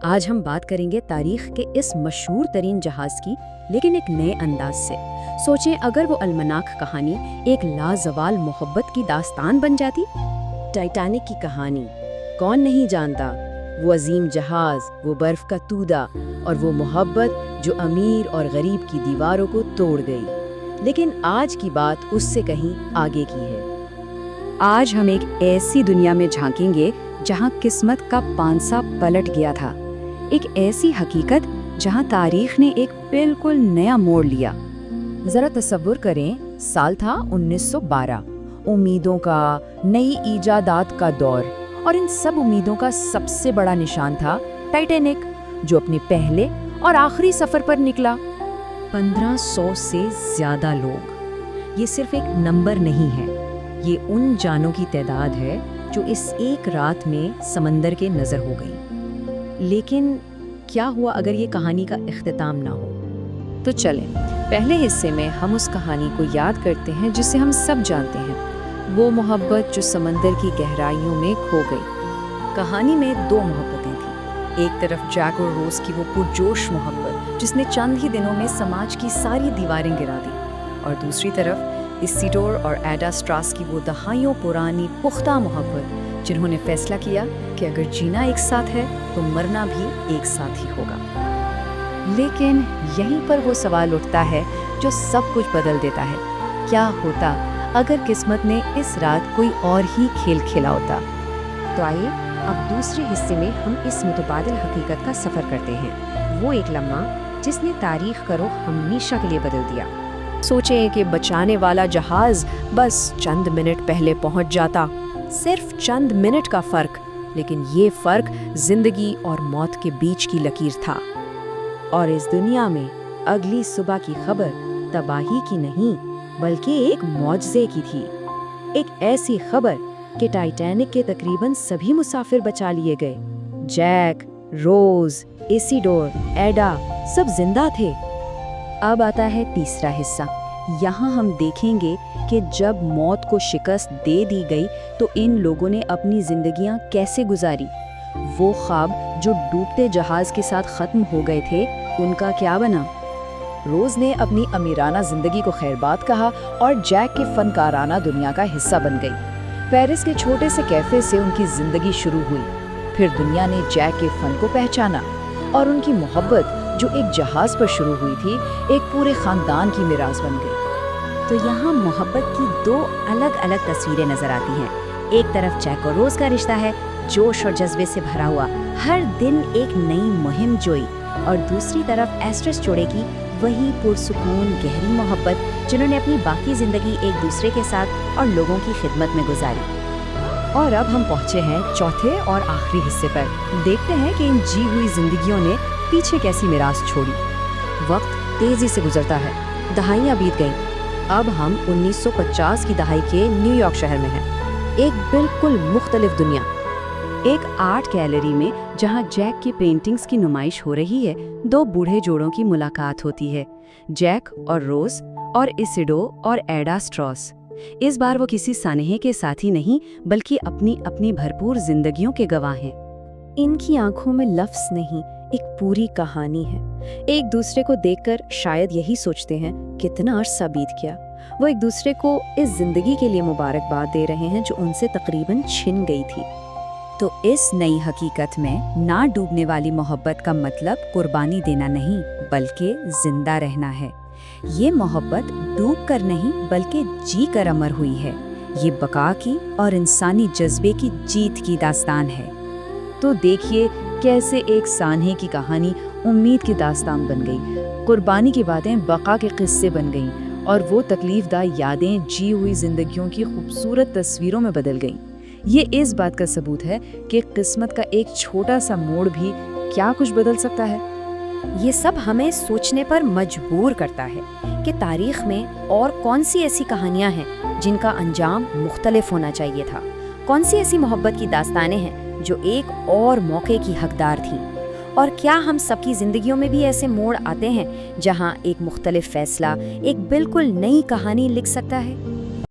آج ہم بات کریں گے تاریخ کے اس مشہور ترین جہاز کی، لیکن ایک نئے انداز سے۔ سوچیں اگر وہ المناک کہانی ایک لازوال محبت کی داستان بن جاتی۔ ٹائٹینک کی کہانی کون نہیں جانتا؟ وہ عظیم جہاز، وہ برف کا تودا اور وہ محبت جو امیر اور غریب کی دیواروں کو توڑ گئی۔ لیکن آج کی بات اس سے کہیں آگے کی ہے۔ آج ہم ایک ایسی دنیا میں جھانکیں گے جہاں قسمت کا پانسا پلٹ گیا تھا، ایک ایسی حقیقت جہاں تاریخ نے ایک بالکل نیا موڑ لیا۔ ذرا تصور کریں، سال تھا 1912، امیدوں کا، نئی ایجادات کا دور، اور ان سب امیدوں کا سب سے بڑا نشان تھا ٹائٹینک، جو اپنے پہلے اور آخری سفر پر نکلا۔ 1500 سے زیادہ لوگ، یہ صرف ایک نمبر نہیں ہے، یہ ان جانوں کی تعداد ہے جو اس ایک رات میں سمندر کے نظر ہو گئی۔ لیکن کیا ہوا اگر یہ کہانی کا اختتام نہ ہو؟ تو چلیں پہلے حصے میں ہم اس کہانی کو یاد کرتے ہیں جسے ہم سب جانتے ہیں، وہ محبت جو سمندر کی گہرائیوں میں کھو گئی۔ کہانی میں دو محبتیں تھیں، ایک طرف جیک اور روز کی وہ پرجوش محبت جس نے چند ہی دنوں میں سماج کی ساری دیواریں گرا دی، اور دوسری طرف اسیڈور اور ایڈا سٹراس کی وہ دہائیوں پرانی پختہ محبت جنہوں نے فیصلہ کیا کہ اگر جینا ایک ساتھ ہے تو مرنا بھی ایک ساتھ ہی ہوگا۔ لیکن یہیں پر وہ سوال اٹھتا ہے جو سب کچھ بدل دیتا ہے، کیا ہوتا اگر قسمت نے اس رات کوئی اور ہی کھیل کھیلا ہوتا؟ تو آئیے اب دوسرے حصے میں ہم اس متبادل حقیقت کا سفر کرتے ہیں، وہ ایک لمحہ جس نے تاریخ کا رخ ہمیشہ کے لیے بدل دیا۔ سوچیں کہ بچانے والا جہاز بس چند منٹ پہلے پہنچ جاتا، صرف چند منٹ کا فرق، لیکن یہ فرق زندگی اور موت کے بیچ کی لکیر تھا۔ اور اس دنیا میں اگلی صبح کی خبر تباہی کی نہیں بلکہ ایک معجزے کی تھی، ایک ایسی خبر کہ ٹائٹینک کے تقریباً سبھی مسافر بچا لیے گئے۔ جیک، روز، ایسیڈور، ایڈا سب زندہ تھے۔ اب آتا ہے تیسرا حصہ۔ یہاں ہم دیکھیں گے کہ جب موت کو شکست دے دی گئی تو ان لوگوں نے اپنی زندگیاں کیسے گزاری۔ وہ خواب جو ڈوبتے جہاز کے ساتھ ختم ہو گئے تھے، ان کا کیا بنا؟ روز نے اپنی امیرانہ زندگی کو خیرباد کہا اور جیک کے فنکارانہ دنیا کا حصہ بن گئی۔ پیرس کے چھوٹے سے کیفے سے ان کی زندگی شروع ہوئی، پھر دنیا نے جیک کے فن کو پہچانا، اور ان کی محبت جو ایک جہاز پر شروع ہوئی تھی ایک پورے خاندان کی میراث بن گئی۔ تو یہاں محبت کی دو الگ الگ تصویریں نظر آتی ہیں۔ ایک طرف جیک اور روز کا رشتہ ہے، جوش اور جذبے سے بھرا ہوا، ہر دن ایک نئی مہم جوئی، اور دوسری طرف ایسٹرس جوڑے کی وہی پرسکون گہری محبت جنہوں نے اپنی باقی زندگی ایک دوسرے کے ساتھ اور لوگوں کی خدمت میں گزاری۔ اور اب ہم پہنچے ہیں چوتھے اور آخری حصے پر۔ دیکھتے ہیں کہ ان جی ہوئی زندگیوں نے پیچھے کیسی میراث چھوڑی۔ وقت تیزی سے گزرتا ہے، دہائیاں بیت گئیں۔ اب ہم 1950 کی دہائی کے نیو یارک شہر میں ہیں، ایک بالکل مختلف دنیا۔ ایک آرٹ گیلری میں جہاں جیک کی پینٹنگز کی نمائش ہو رہی ہے، دو بوڑھے جوڑوں کی ملاقات ہوتی ہے، جیک اور روز، اور ایسیڈو اور ایڈا سٹراس۔ اس بار وہ کسی سانحے کے ساتھی نہیں بلکہ اپنی اپنی بھرپور زندگیوں کے گواہ ہیں۔ ان کی آنکھوں میں لفظ نہیں، ایک پوری کہانی ہے۔ ایک دوسرے کو دیکھ کر شاید یہی سوچتے ہیں کتنا عرصہ بیت گیا۔ وہ ایک دوسرے کو اس زندگی کے لیے مبارکباد دے رہے ہیں جو ان سے تقریباً چھن گئی تھی۔ تو اس نئی حقیقت میں نہ ڈوبنے والی محبت کا مطلب قربانی دینا نہیں بلکہ زندہ رہنا ہے۔ یہ محبت ڈوب کر نہیں بلکہ جی کر امر ہوئی ہے۔ یہ بقا کی اور انسانی جذبے کی جیت کی داستان ہے۔ تو دیکھیے کیسے ایک سانحے کی کہانی امید کی داستان بن گئی، قربانی کی باتیں بقا کے قصے بن گئیں، اور وہ تکلیف دہ یادیں جی ہوئی زندگیوں کی خوبصورت تصویروں میں بدل گئیں۔ یہ اس بات کا ثبوت ہے کہ قسمت کا ایک چھوٹا سا موڑ بھی کیا کچھ بدل سکتا ہے۔ یہ سب ہمیں سوچنے پر مجبور کرتا ہے کہ تاریخ میں اور کون سی ایسی کہانیاں ہیں جن کا انجام مختلف ہونا چاہیے تھا، کون سی ایسی محبت کی داستانیں ہیں جو ایک اور موقع کی حقدار تھیں، اور کیا ہم سب کی زندگیوں میں بھی ایسے موڑ آتے ہیں جہاں ایک مختلف فیصلہ ایک بالکل نئی کہانی لکھ سکتا ہے۔